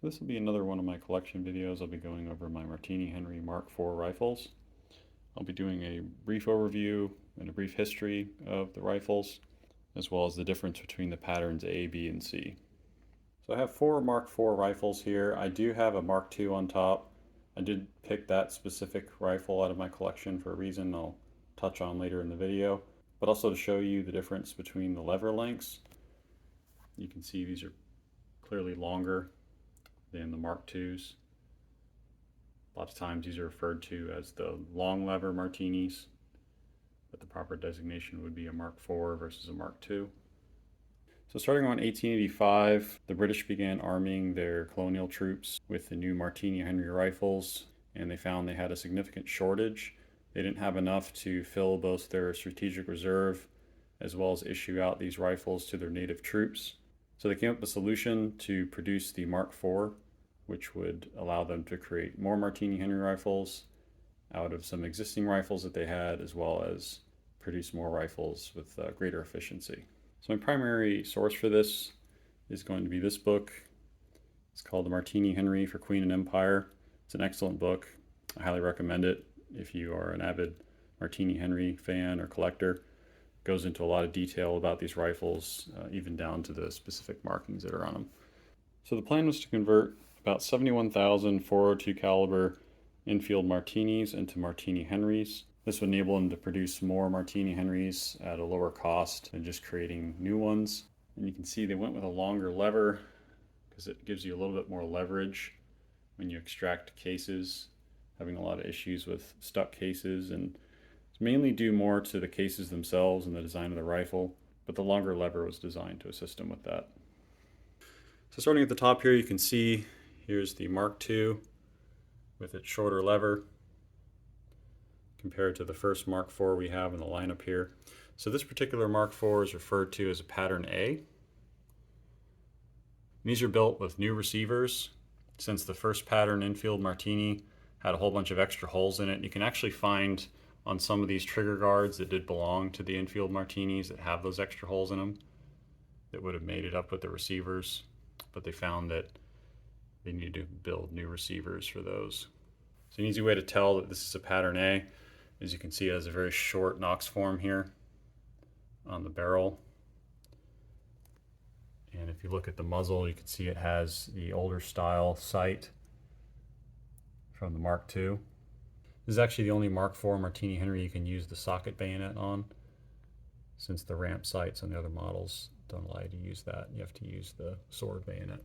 So this will be another one of my collection videos. I'll be going over my Martini Henry Mark IV rifles. I'll be doing a brief overview and a brief history of the rifles, as well as the difference between the patterns A, B, and C. So I have four Mark IV rifles here. I do have a Mark II on top. I did pick that specific rifle out of my collection for a reason I'll touch on later in the video, but also to show you the difference between the lever lengths. You can see these are clearly longer than the Mark IIs. A lot of times these are referred to as the long lever Martinis, but the proper designation would be a Mark IV versus a Mark II. So starting around 1885, the British began arming their colonial troops with the new Martini Henry rifles, and they found they had a significant shortage. They didn't have enough to fill both their strategic reserve as well as issue out these rifles to their native troops. So they came up with a solution to produce the Mark IV, which would allow them to create more Martini Henry rifles out of some existing rifles that they had, as well as produce more rifles with greater efficiency. So my primary source for this is going to be this book. It's called The Martini Henry for Queen and Empire. It's an excellent book. I highly recommend it if you are an avid Martini Henry fan or collector. It goes into a lot of detail about these rifles, even down to the specific markings that are on them. So the plan was to convert about 71,000 .402 caliber Enfield Martinis into Martini Henrys. This would enable them to produce more Martini Henrys at a lower cost than just creating new ones. And you can see they went with a longer lever because it gives you a little bit more leverage when you extract cases, having a lot of issues with stuck cases, and it's mainly due more to the cases themselves and the design of the rifle, but the longer lever was designed to assist them with that. So starting at the top here, you can see here's the Mark II with its shorter lever compared to the first Mark IV we have in the lineup here. So this particular Mark IV is referred to as a pattern A. And these are built with new receivers. Since the first pattern Enfield Martini had a whole bunch of extra holes in it, you can actually find on some of these trigger guards that did belong to the Enfield Martinis that have those extra holes in them that would have made it up with the receivers, but they found that they needed to build new receivers for those. So an easy way to tell that this is a pattern A, as you can see, it has a very short Knox form here on the barrel. And if you look at the muzzle, you can see it has the older style sight from the Mark II. This is actually the only Mark IV Martini Henry you can use the socket bayonet on, since the ramp sights on the other models don't allow you to use that. You have to use the sword bayonet.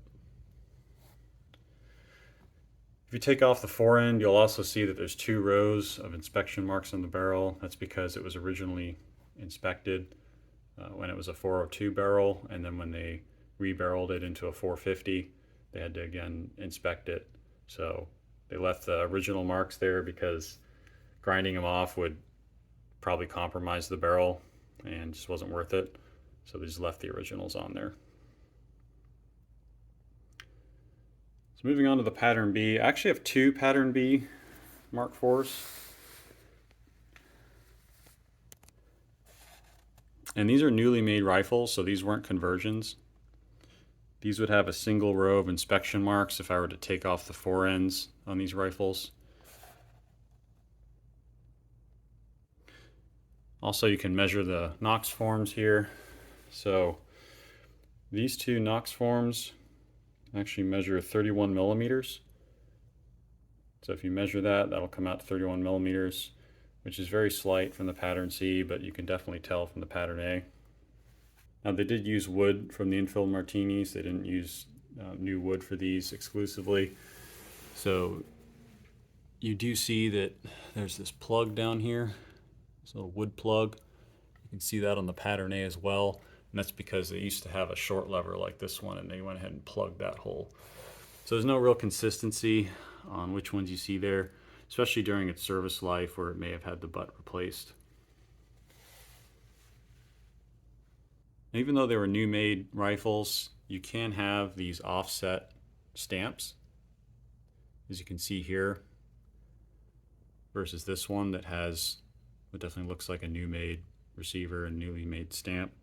If you take off the forend, you'll also see that there's two rows of inspection marks on the barrel. That's because it was originally inspected when it was a 402 barrel, and then when they rebarreled it into a 450, they had to again inspect it. So they left the original marks there because grinding them off would probably compromise the barrel and just wasn't worth it. So they just left the originals on there. So moving on to the pattern B, I actually have two pattern B Mark IVs. And these are newly made rifles, so these weren't conversions. These would have a single row of inspection marks if I were to take off the forends on these rifles. Also, you can measure the Knox forms here. So these two Knox forms actually measure 31 millimeters. So if you measure that, that'll come out to 31 millimeters, which is very slight from the pattern C, but you can definitely tell from the pattern A. Now they did use wood from the Enfield Martinis. They didn't use new wood for these exclusively. So you do see that there's this plug down here, this little wood plug. You can see that on the pattern A as well. And that's because they used to have a short lever like this one, and they went ahead and plugged that hole. So there's no real consistency on which ones you see there, especially during its service life where it may have had the butt replaced. And even though they were new made rifles, you can have these offset stamps, as you can see here, versus this one that has what definitely looks like a new made receiver and newly made stamp.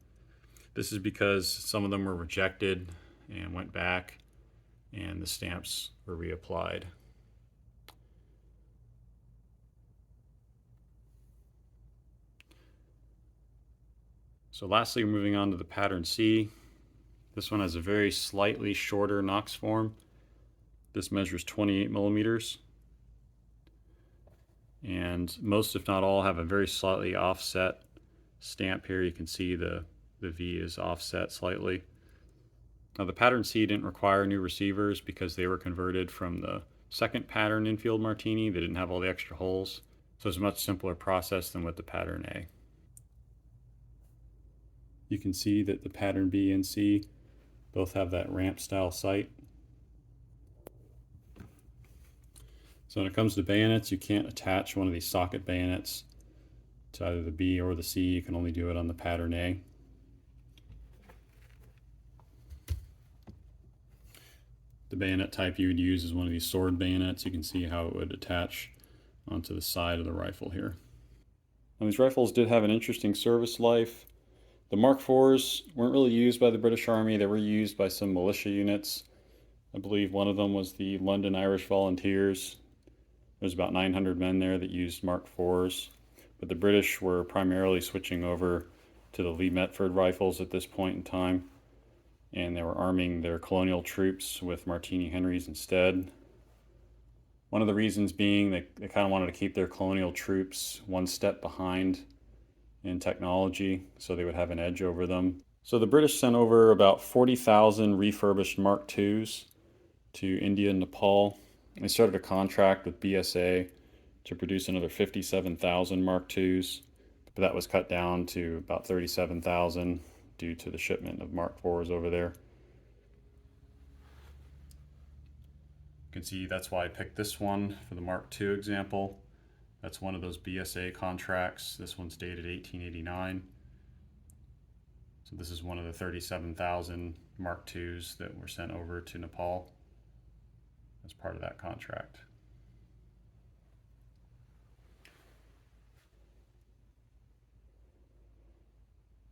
This is because some of them were rejected and went back, and the stamps were reapplied. So lastly, moving on to the pattern C. This one has a very slightly shorter Knox form. This measures 28 millimeters. And most, if not all, have a very slightly offset stamp here. You can see the V is offset slightly. Now the pattern C didn't require new receivers because they were converted from the second pattern Enfield Martini. They didn't have all the extra holes. So it's a much simpler process than with the pattern A. You can see that the pattern B and C both have that ramp style sight. So when it comes to bayonets, you can't attach one of these socket bayonets to either the B or the C. You can only do it on the pattern A. The bayonet type you would use is one of these sword bayonets. You can see how it would attach onto the side of the rifle here. Now these rifles did have an interesting service life. The Mark IVs weren't really used by the British Army. They were used by some militia units. I believe one of them was the London Irish Volunteers. There's about 900 men there that used Mark IVs. But the British were primarily switching over to the Lee Metford rifles at this point in time. And they were arming their colonial troops with Martini Henrys instead. One of the reasons being they kind of wanted to keep their colonial troops one step behind in technology, so they would have an edge over them. So the British sent over about 40,000 refurbished Mark IIs to India and Nepal. They started a contract with BSA to produce another 57,000 Mark IIs, but that was cut down to about 37,000 due to the shipment of Mark IVs over there. You can see that's why I picked this one for the Mark II example. That's one of those BSA contracts. This one's dated 1889. So this is one of the 37,000 Mark IIs that were sent over to Nepal as part of that contract.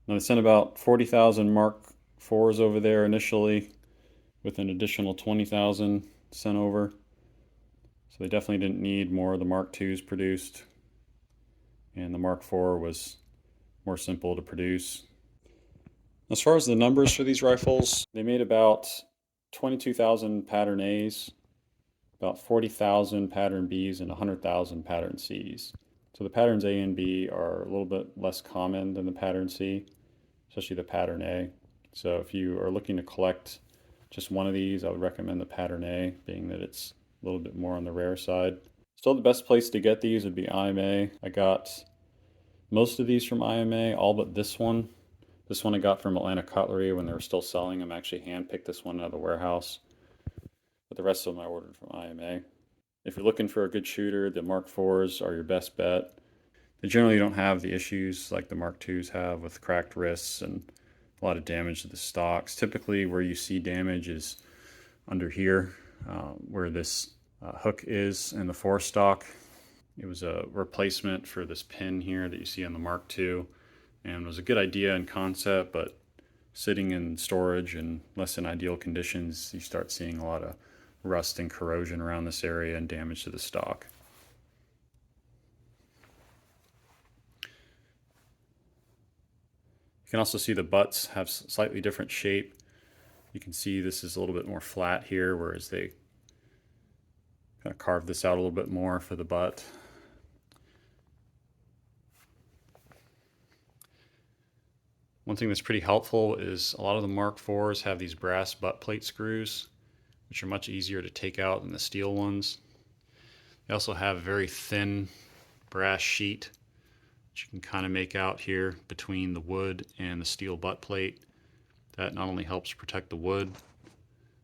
Now they sent about 40,000 Mark IVs over there initially, with an additional 20,000 sent over. So they definitely didn't need more of the Mark IIs produced, and the Mark IV was more simple to produce. As far as the numbers for these rifles, they made about 22,000 pattern A's, about 40,000 pattern B's, and 100,000 pattern C's. So the patterns A and B are a little bit less common than the pattern C, especially the pattern A. So if you are looking to collect just one of these, I would recommend the pattern A, being that it's a little bit more on the rare side. Still, the best place to get these would be IMA. I got most of these from IMA, all but this one. This one I got from Atlanta Cutlery when they were still selling them. I actually handpicked this one out of the warehouse, but the rest of them I ordered from IMA. If you're looking for a good shooter, the Mark IVs are your best bet. They generally don't have the issues like the Mark IIs have with cracked wrists and a lot of damage to the stocks. Typically where you see damage is under here, where this hook is in the forestock. It was a replacement for this pin here that you see on the Mark II, and was a good idea in concept, but sitting in storage in less than ideal conditions, you start seeing a lot of rust and corrosion around this area and damage to the stock. You can also see the butts have slightly different shape. You can see this is a little bit more flat here, whereas they kind of carved this out a little bit more for the butt. One thing that's pretty helpful is a lot of the Mark IVs have these brass butt plate screws, which are much easier to take out than the steel ones. They also have a very thin brass sheet, which you can kind of make out here between the wood and the steel butt plate. That not only helps protect the wood,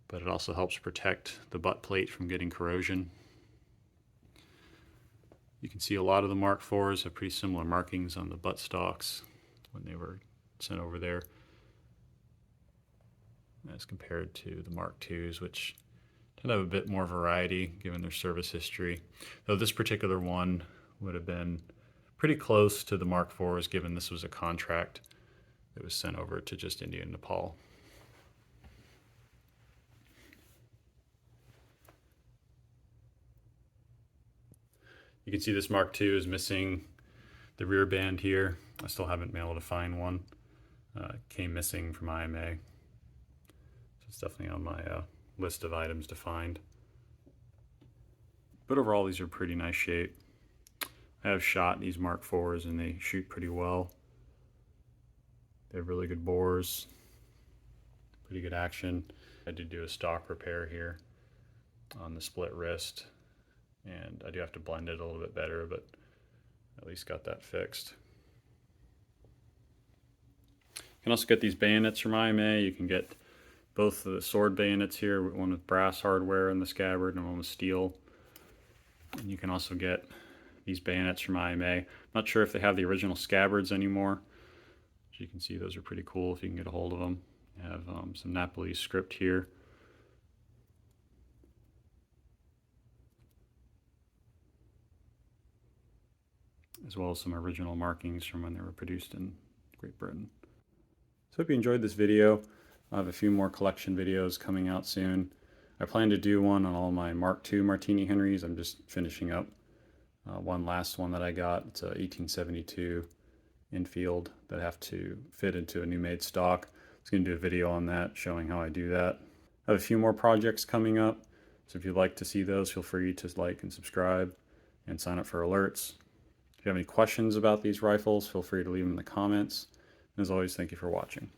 but it also helps protect the butt plate from getting corrosion. You can see a lot of the Mark IVs have pretty similar markings on the butt stocks when they were sent over there, as compared to the Mark IIs, which tend to have a bit more variety given their service history. Though this particular one would have been pretty close to the Mark IVs, given this was a contract that was sent over to just India and Nepal. You can see this Mark II is missing the rear band here. I still haven't been able to find one. It came missing from IMA. So it's definitely on my list of items to find. But overall, these are pretty nice shape. I have shot these Mark IVs and they shoot pretty well. They have really good bores, pretty good action. I did do a stock repair here on the split wrist, and I do have to blend it a little bit better, but at least got that fixed. You can also get these bayonets from IMA. You can get both of the sword bayonets here, one with brass hardware in the scabbard and one with steel. And you can also get these bayonets from IMA. I'm not sure if they have the original Scabbards anymore. As you can see, those are pretty cool if you can get a hold of them. You have some Napolese script here. As well as some original markings from when they were produced in Great Britain. So hope you enjoyed this video. I have a few more collection videos coming out soon. I plan to do one on all my Mark II Martini Henrys. I'm just finishing up one last one that I got. It's a 1872 Enfield that I have to fit into a new made stock. I was going to do a video on that showing how I do that. I have a few more projects coming up, so if you'd like to see those, feel free to like and subscribe and sign up for alerts. If you have any questions about these rifles, feel free to leave them in the comments. And as always, thank you for watching.